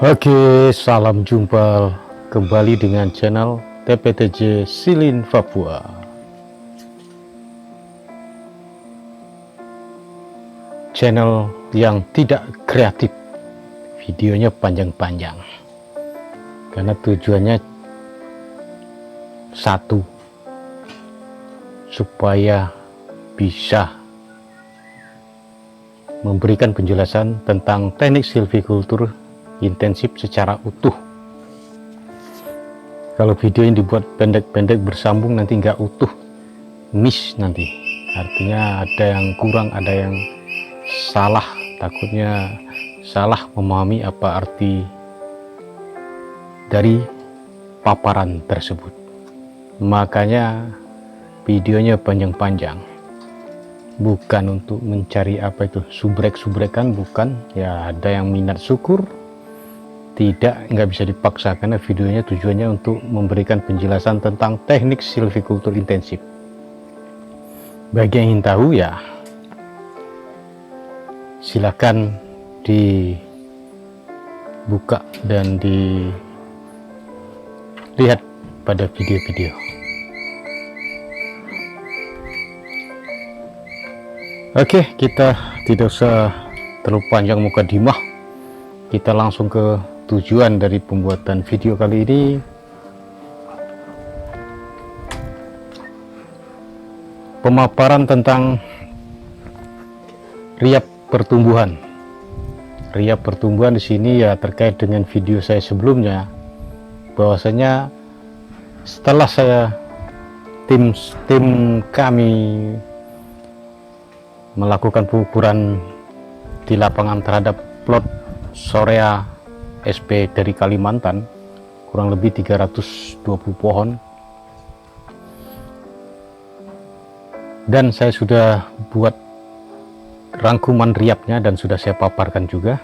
Oke, salam jumpa kembali dengan channel TPTJ Silin Papua. Channel yang tidak kreatif, videonya panjang-panjang, karena tujuannya satu, supaya bisa memberikan penjelasan tentang teknik silvikultur intensif secara utuh. Kalau video ini dibuat pendek-pendek bersambung nanti nggak utuh, miss nanti, artinya ada yang kurang, ada yang salah, takutnya salah memahami apa arti dari paparan tersebut. Makanya videonya panjang-panjang, bukan untuk mencari apa itu subrek-subrekan, bukan ya. Ada yang minat syukur, tidak, nggak bisa dipaksa, karena videonya tujuannya untuk memberikan penjelasan tentang teknik silvikultur intensif. Bagi yang ingin tahu ya silakan dibuka dan dilihat pada video-video. Oke, kita tidak usah terlalu panjang mukadimah, kita langsung ke tujuan dari pembuatan video kali ini. Pemaparan tentang riap pertumbuhan. Riap pertumbuhan di sini ya terkait dengan video saya sebelumnya, bahwasanya setelah tim kami melakukan pengukuran di lapangan terhadap plot Sorea SP dari Kalimantan, kurang lebih 320 pohon, dan saya sudah buat rangkuman riapnya dan sudah saya paparkan juga.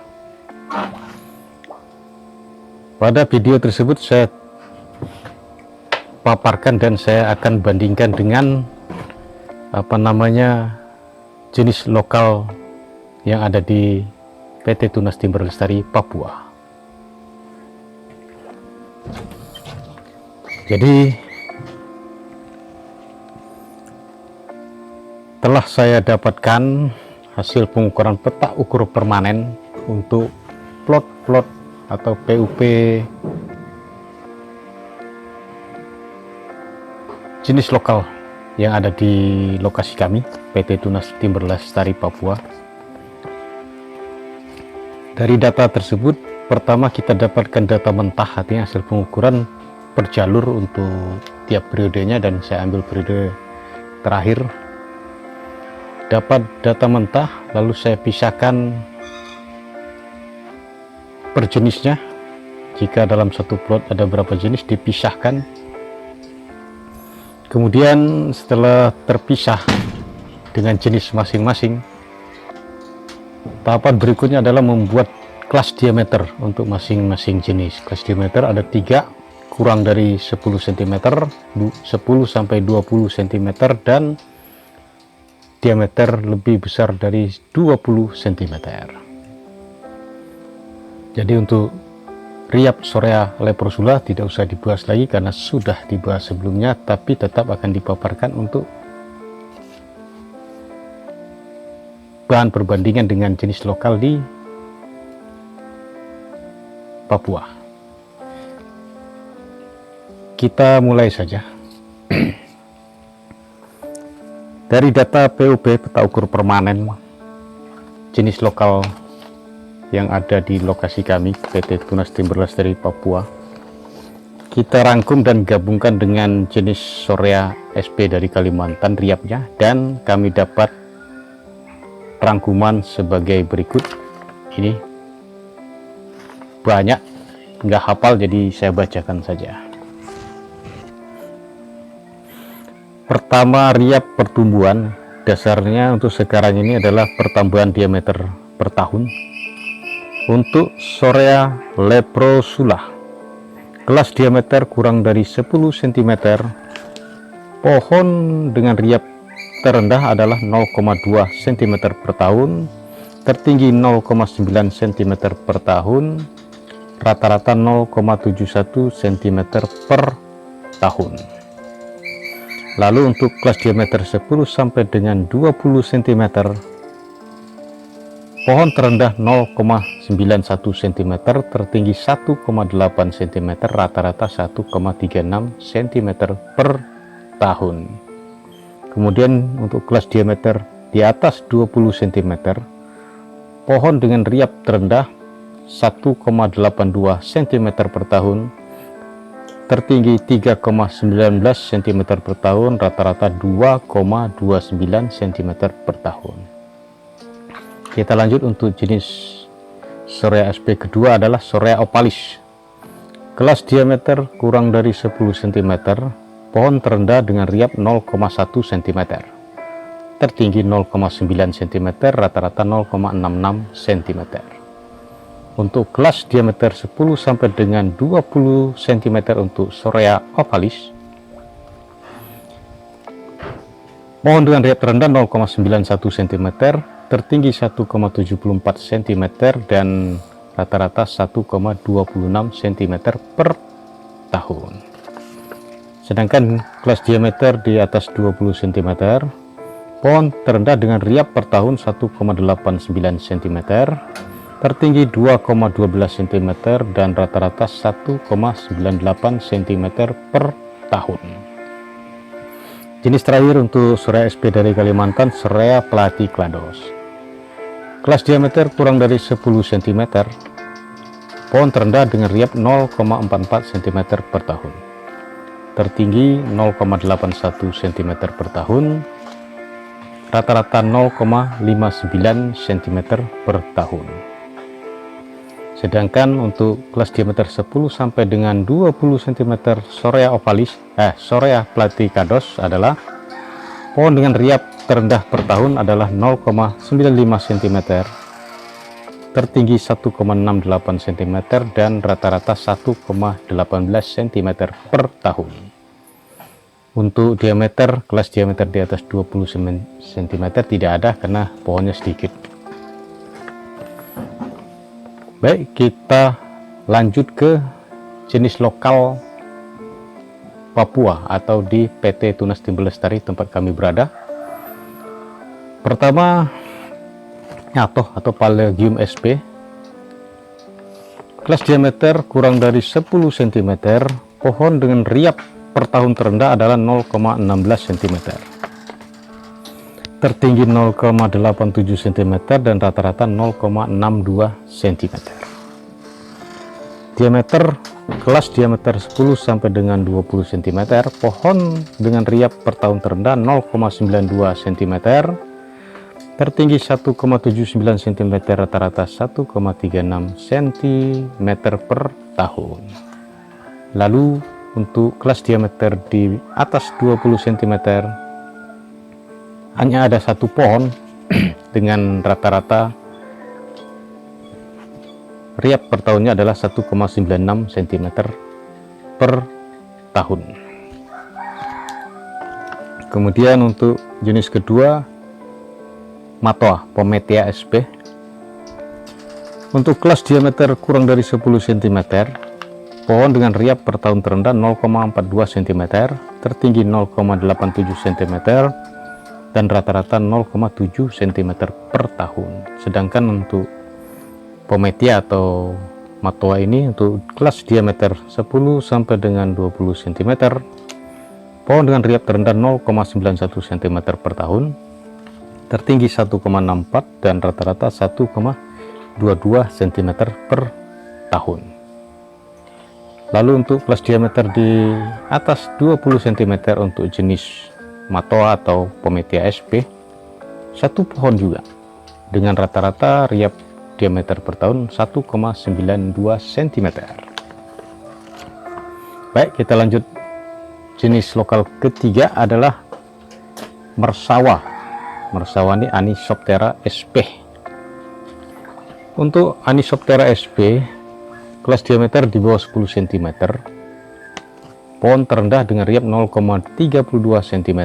Pada video tersebut saya paparkan dan saya akan bandingkan dengan jenis lokal yang ada di PT Tunas Timber Lestari Papua. Jadi telah saya dapatkan hasil pengukuran peta ukur permanen untuk plot-plot atau PUP jenis lokal yang ada di lokasi kami, PT Tunas Timber Lestari Papua. Dari data tersebut, pertama kita dapatkan data mentah, artinya hasil pengukuran per jalur untuk tiap periodenya, dan saya ambil periode terakhir. Dapat data mentah, lalu saya pisahkan per jenisnya. Jika dalam satu plot ada berapa jenis, dipisahkan. Kemudian setelah terpisah dengan jenis masing-masing, tahapan berikutnya adalah membuat kelas diameter untuk masing-masing jenis. Kelas diameter ada 3, kurang dari 10 cm, 10 sampai 20 cm, dan diameter lebih besar dari 20 cm. Jadi untuk Riyap Sorea Leprosula tidak usah dibahas lagi karena sudah dibahas sebelumnya, tapi tetap akan dipaparkan untuk bahan perbandingan dengan jenis lokal di Papua. Kita mulai saja. Dari data PUB, peta ukur permanen jenis lokal yang ada di lokasi kami, PT Tunas Timberlas dari Papua, kita rangkum dan gabungkan dengan jenis Sorea SP dari Kalimantan, Riyapnya, dan kami dapat rangkuman sebagai berikut. Ini banyak, nggak hafal, jadi saya bacakan saja. Pertama, Riyap pertumbuhan. Dasarnya untuk sekarang ini adalah pertambahan diameter per tahun. Untuk Sorea Leprosula, kelas diameter kurang dari 10 cm, pohon dengan Riyap terendah adalah 0,2 cm per tahun, tertinggi 0,9 cm per tahun, rata-rata 0,71 cm per tahun. Lalu untuk kelas diameter 10 sampai dengan 20 cm, pohon terendah 0,91 cm, tertinggi 1,8 cm, rata-rata 1,36 cm per tahun. Kemudian untuk kelas diameter di atas 20 cm, pohon dengan Riyap terendah 1,82 cm per tahun, tertinggi 3,19 cm per tahun, rata-rata 2,29 cm per tahun. Kita lanjut untuk jenis Sorea SP kedua adalah Sorea Opalis. Kelas diameter kurang dari 10 cm, pohon terendah dengan Riyap 0,1 cm, tertinggi 0,9 cm, rata-rata 0,66 cm. Untuk kelas diameter 10 sampai dengan 20 cm untuk Sorea Opalis, pohon dengan Riyap terendah 0,91 cm, tertinggi 1,74 cm, dan rata-rata 1,26 cm per tahun. Sedangkan kelas diameter di atas 20 cm, pohon terendah dengan Riyap per tahun 1,89 cm, tertinggi 2,12 cm, dan rata-rata 1,98 cm per tahun. Jenis terakhir untuk Sorea SP dari Kalimantan, Sorea Platyclados. Kelas diameter kurang dari 10 cm, pohon terendah dengan Riyap 0,44 cm per tahun, tertinggi 0,81 cm per tahun, rata-rata 0,59 cm per tahun. Sedangkan untuk kelas diameter 10 sampai dengan 20 cm Sorea Opalis, Sorea Platyclados adalah pohon dengan Riyap terendah per tahun adalah 0,95 cm, tertinggi 1,68 cm, dan rata-rata 1,18 cm per tahun. Untuk diameter, kelas diameter di atas 20 cm tidak ada karena pohonnya sedikit. Baik, kita lanjut ke jenis lokal Papua atau di PT Tunas Timber Lestari tempat kami berada. Pertama, Nyatoh atau Palegium SP, kelas diameter kurang dari 10 cm, pohon dengan Riyap per tahun terendah adalah 0,16 cm, tertinggi 0,87 cm, dan rata-rata 0,62 cm. Diameter, kelas diameter 10 sampai dengan 20 cm, pohon dengan Riyap per tahun terendah 0,92 cm, tertinggi 1,79 cm, rata-rata 1,36 cm per tahun. Lalu untuk kelas diameter di atas 20 cm, hanya ada satu pohon dengan rata-rata riap per tahunnya adalah 1,96 cm per tahun. Kemudian untuk jenis kedua, Matoa Pometia sp. Untuk kelas diameter kurang dari 10 cm, pohon dengan riap per tahun terendah 0,42 cm, tertinggi 0,87 cm, dan rata-rata 0,7 cm per tahun. Sedangkan untuk Pometia atau Matoa ini untuk kelas diameter 10 sampai dengan 20 cm, pohon dengan riap terendah 0,91 cm per tahun, tertinggi 1,64 dan rata-rata 1,22 cm per tahun. Lalu untuk kelas diameter di atas 20 cm untuk jenis Matoa atau Pometia sp, satu pohon juga dengan rata-rata riap diameter per tahun 1,92 cm. Baik, kita lanjut. Jenis lokal ketiga adalah Mersawa. Mersawa ini Anisoptera sp. Untuk Anisoptera sp, kelas diameter di bawah 10 cm, pohon terendah dengan riap 0,32 cm,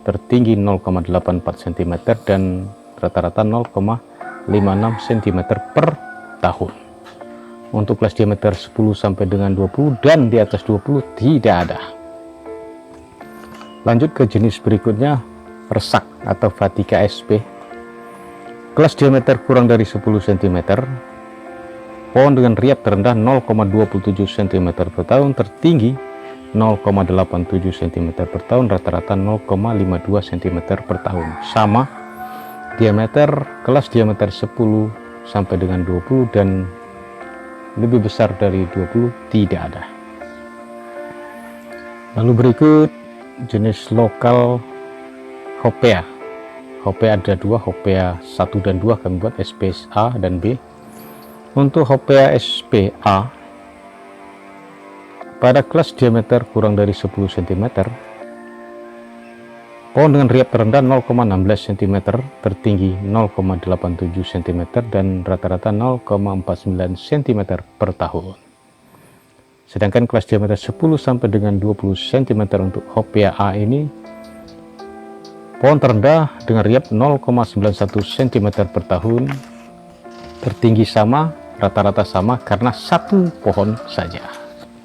tertinggi 0,84 cm, dan rata-rata 0,56 cm per tahun. Untuk kelas diameter 10 sampai dengan 20 dan di atas 20 tidak ada. Lanjut ke jenis berikutnya, Resak atau Vatica sp. Kelas diameter kurang dari 10 cm, pohon dengan riap terendah 0,27 cm per tahun, tertinggi 0,87 cm per tahun, rata-rata 0,52 cm per tahun. Sama diameter, kelas diameter 10 sampai dengan 20 dan lebih besar dari 20 tidak ada. Lalu berikut jenis lokal Hopea. Hopea ada dua, Hopea 1 dan 2 kami buat sp A dan B. Untuk Hopea sp A, pada kelas diameter kurang dari 10 cm, pohon dengan riap terendah 0,16 cm, tertinggi 0,87 cm, dan rata-rata 0,49 cm per tahun. Sedangkan kelas diameter 10 sampai dengan 20 cm untuk Hopea A ini, pohon terendah dengan riap 0,91 cm per tahun, tertinggi sama, rata-rata sama karena satu pohon saja.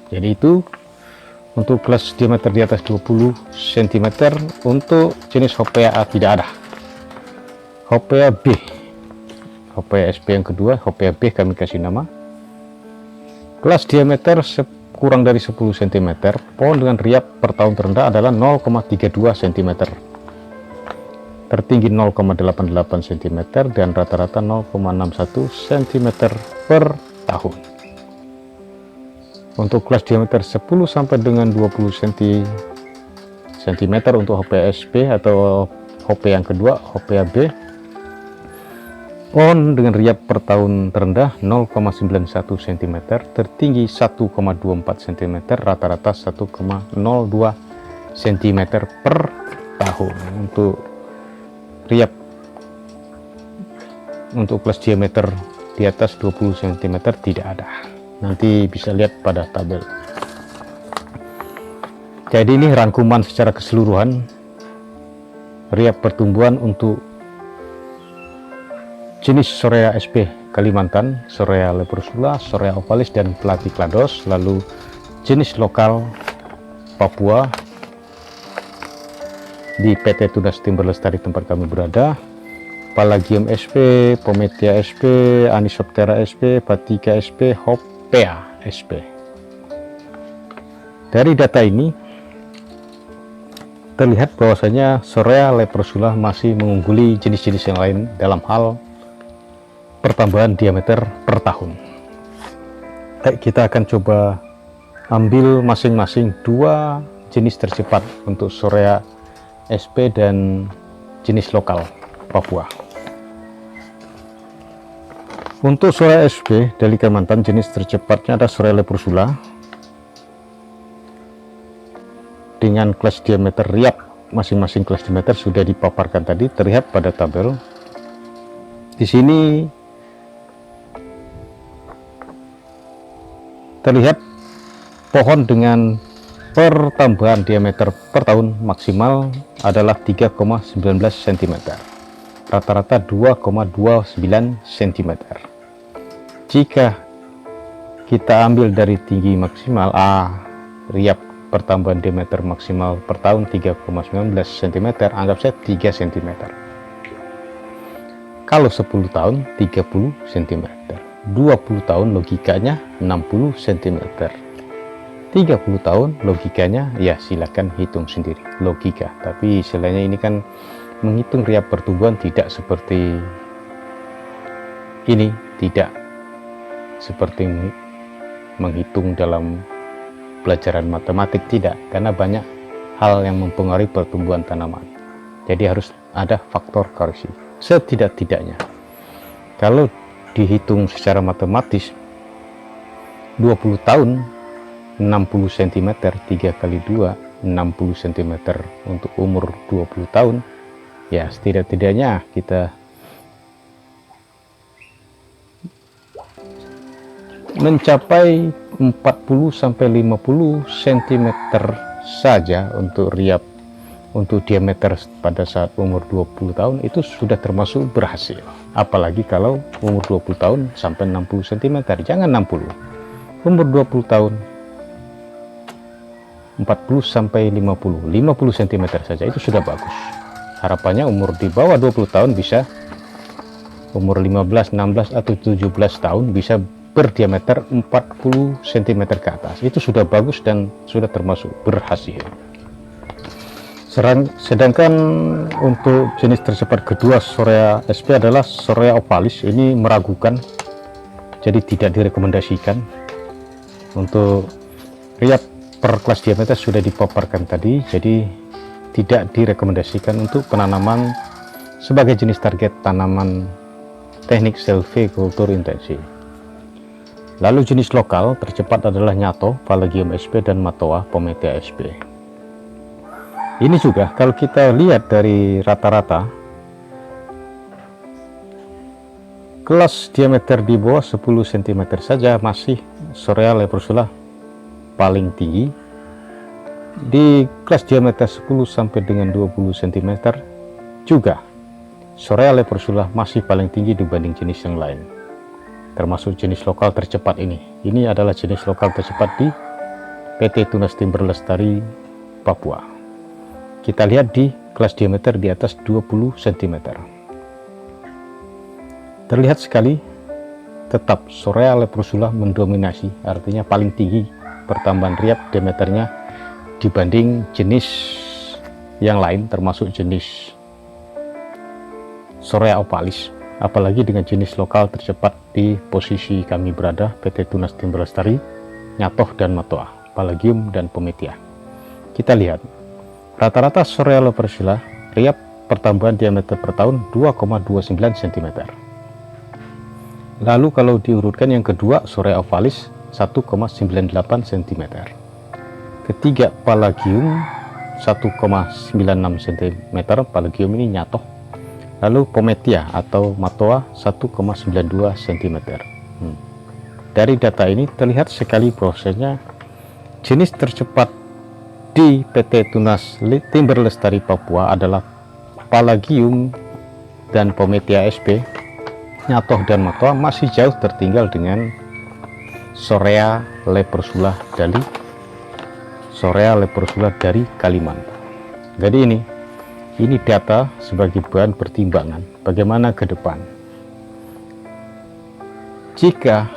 Jadi itu untuk kelas diameter di atas 20 cm. Untuk jenis Hopea A tidak ada. Hopea B, Hopea sp yang kedua, Hopea B kami kasih nama. Kelas diameter kurang dari 10 cm, pohon dengan riap per tahun terendah adalah 0,32 cm, tertinggi 0,88 cm, dan rata-rata 0,61 cm per tahun. Untuk kelas diameter 10 sampai dengan 20 cm untuk Hopea sp atau Hopea yang kedua, Hopea B, pohon dengan riap per tahun terendah 0,91 cm, tertinggi 1,24 cm, rata-rata 1,02 cm per tahun. Untuk riap untuk kelas diameter di atas 20 cm tidak ada. Nanti bisa lihat pada tabel. Jadi ini rangkuman secara keseluruhan riap pertumbuhan untuk jenis Sorea sp Kalimantan, Sorea leprosula, Sorea ovalis, dan Platyclados. Lalu jenis lokal Papua di PT Tunas Timber Lestari tempat kami berada, Palagium sp, Pometia sp, Anisoptera sp, Vatica sp, Hopea sp. Dari data ini terlihat bahwasanya Sorea leprosula masih mengungguli jenis-jenis yang lain dalam hal pertambahan diameter per tahun. Baik, kita akan coba ambil masing-masing dua jenis tercepat untuk Sorea sp dan jenis lokal Papua. Untuk Sorea sp dari Kalimantan, jenis tercepatnya ada Sorea leprosula dengan kelas diameter riap. Masing-masing kelas diameter sudah dipaparkan tadi, terlihat pada tabel. Di sini terlihat pohon dengan pertambahan diameter per tahun maksimal adalah 3,19 cm, rata-rata 2,29 cm. Jika kita ambil dari tinggi maksimal riap pertambahan diameter maksimal per tahun 3,19 cm, anggap saya 3 cm. Kalau 10 tahun 30 cm, 20 tahun logikanya 60 cm, 30 tahun logikanya ya silakan hitung sendiri logika. Tapi istilahnya ini kan menghitung riap pertumbuhan, tidak seperti ini, tidak seperti menghitung dalam pelajaran matematik, tidak, karena banyak hal yang mempengaruhi pertumbuhan tanaman. Jadi harus ada faktor koreksi. Setidak-tidaknya kalau dihitung secara matematis 20 tahun 60 cm, 3 kali 2 60 cm untuk umur 20 tahun, ya setidak-tidaknya kita mencapai 40-50 cm saja untuk riap, untuk diameter pada saat umur 20 tahun itu sudah termasuk berhasil. Apalagi kalau umur 20 tahun sampai 60 cm, jangan 60, umur 20 tahun 40 sampai 50 cm saja itu sudah bagus. Harapannya umur di bawah 20 tahun bisa, umur 15, 16 atau 17 tahun bisa berdiameter 40 cm ke atas. Itu sudah bagus dan sudah termasuk berhasil. Sedangkan untuk jenis tercepat kedua Sorea SP adalah Sorea ovalis. Ini meragukan, jadi tidak direkomendasikan. Untuk riap per kelas diameter sudah dipaparkan tadi, jadi tidak direkomendasikan untuk penanaman sebagai jenis target tanaman teknik silvicultur intensif. Lalu jenis lokal tercepat adalah Nyato, Phalangium SP, dan Matoa, Pometia SP. Ini juga kalau kita lihat dari rata-rata kelas diameter di bawah 10 cm saja masih Sorea leprosula paling tinggi. Di kelas diameter 10 sampai dengan 20 cm juga Sorea leprosula masih paling tinggi dibanding jenis yang lain, termasuk jenis lokal tercepat ini. Ini adalah jenis lokal tercepat di PT Tunas Timber Lestari Papua. Kita lihat di kelas diameter di atas 20 cm. Terlihat sekali tetap Sorea leprosula mendominasi, artinya paling tinggi pertambahan riap diameternya dibanding jenis yang lain, termasuk jenis Sorea ovalis. Apalagi dengan jenis lokal tercepat di posisi kami berada, PT Tunas Timber Lestari, Nyatoh dan Matoa, Phalangium dan Pometia. Kita lihat rata-rata Sorea leprosula riap pertambahan diameter per tahun 2,29 cm. Lalu kalau diurutkan yang kedua Sorea ovalis 1,98 cm, ketiga Phalangium 1,96 cm, Phalangium ini Nyatoh. Lalu Pometia atau Matoa 1,92 cm. Dari data ini terlihat sekali prosesnya jenis tercepat di PT Tunas Timber Lestari Papua adalah Phalangium dan Pometia SP. Nyatoh dan Matoa masih jauh tertinggal dengan Sorea leprosula dari Kalimantan. Jadi ini data sebagai bahan pertimbangan bagaimana ke depan. Jika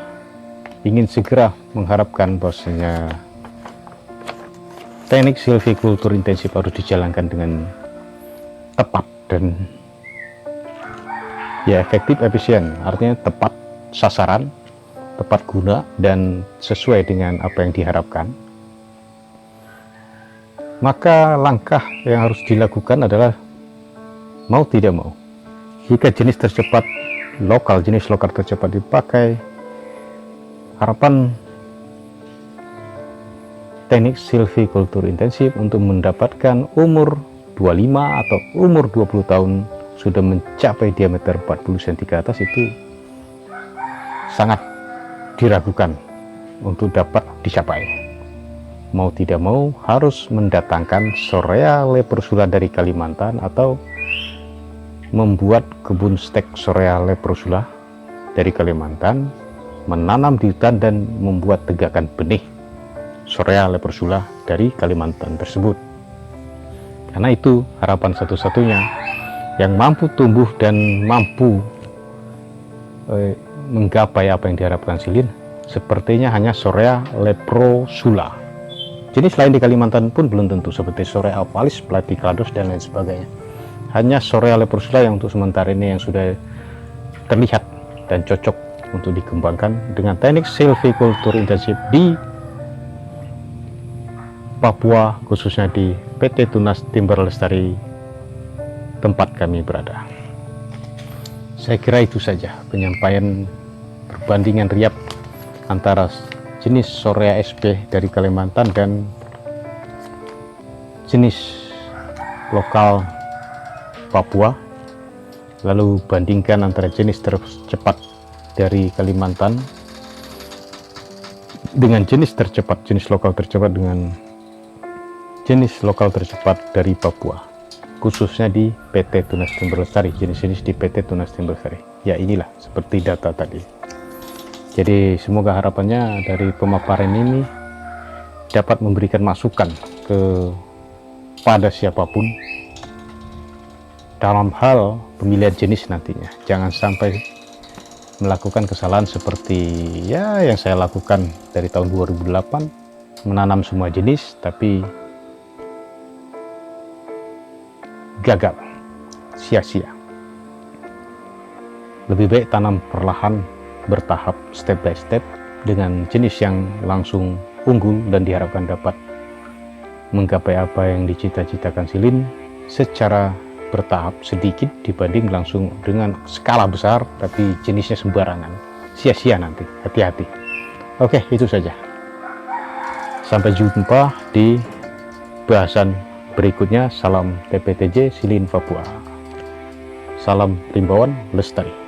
ingin segera mengharapkan bahwasanya teknik silvicultur intensif harus dijalankan dengan tepat dan ya efektif, efisien, artinya tepat sasaran, tepat guna, dan sesuai dengan apa yang diharapkan, maka langkah yang harus dilakukan adalah mau tidak mau, jika jenis tercepat lokal, jenis lokal tercepat dipakai, harapan teknik silvicultur intensif untuk mendapatkan umur 25 atau umur 20 tahun sudah mencapai diameter 40 cm ke atas itu sangat diragukan untuk dapat dicapai. Mau tidak mau harus mendatangkan Sorea leprosula dari Kalimantan atau membuat kebun stek Sorea leprosula dari Kalimantan, menanam di hutan dan membuat tegakan benih Sorea leprosula dari Kalimantan tersebut. Karena itu harapan satu-satunya yang mampu tumbuh dan mampu menggapai apa yang diharapkan Silin, sepertinya hanya Sorea leprosula. Jenis lain di Kalimantan pun belum tentu, seperti Sorea ovalis, platyclados dan lain sebagainya. Hanya Sorea leprosula yang untuk sementara ini yang sudah terlihat dan cocok untuk dikembangkan dengan teknik silvicultur intensif di Papua, khususnya di PT Tunas Timber Lestari tempat kami berada. Saya kira itu saja penyampaian perbandingan riap antara jenis Sorea SP dari Kalimantan dan jenis lokal Papua, lalu bandingkan antara jenis tercepat dari Kalimantan dengan jenis tercepat, jenis lokal tercepat dengan jenis lokal tercepat dari Papua, khususnya di PT Tunas Timber Lestari, jenis-jenis di PT Tunas Timber Lestari. Ya inilah seperti data tadi. Jadi semoga harapannya dari pemaparan ini dapat memberikan masukan kepada siapapun dalam hal pemilihan jenis nantinya. Jangan sampai melakukan kesalahan seperti ya yang saya lakukan dari tahun 2008, menanam semua jenis tapi gagal, sia-sia. Lebih baik tanam perlahan, bertahap, step by step, dengan jenis yang langsung unggul dan diharapkan dapat menggapai apa yang dicita-citakan Silin secara bertahap sedikit dibanding langsung dengan skala besar tapi jenisnya sembarangan, sia-sia nanti. Hati-hati. Oke, itu saja. Sampai jumpa di bahasan berikutnya. Salam TPTJ Silin Papua. Salam Rimbawan Lestari.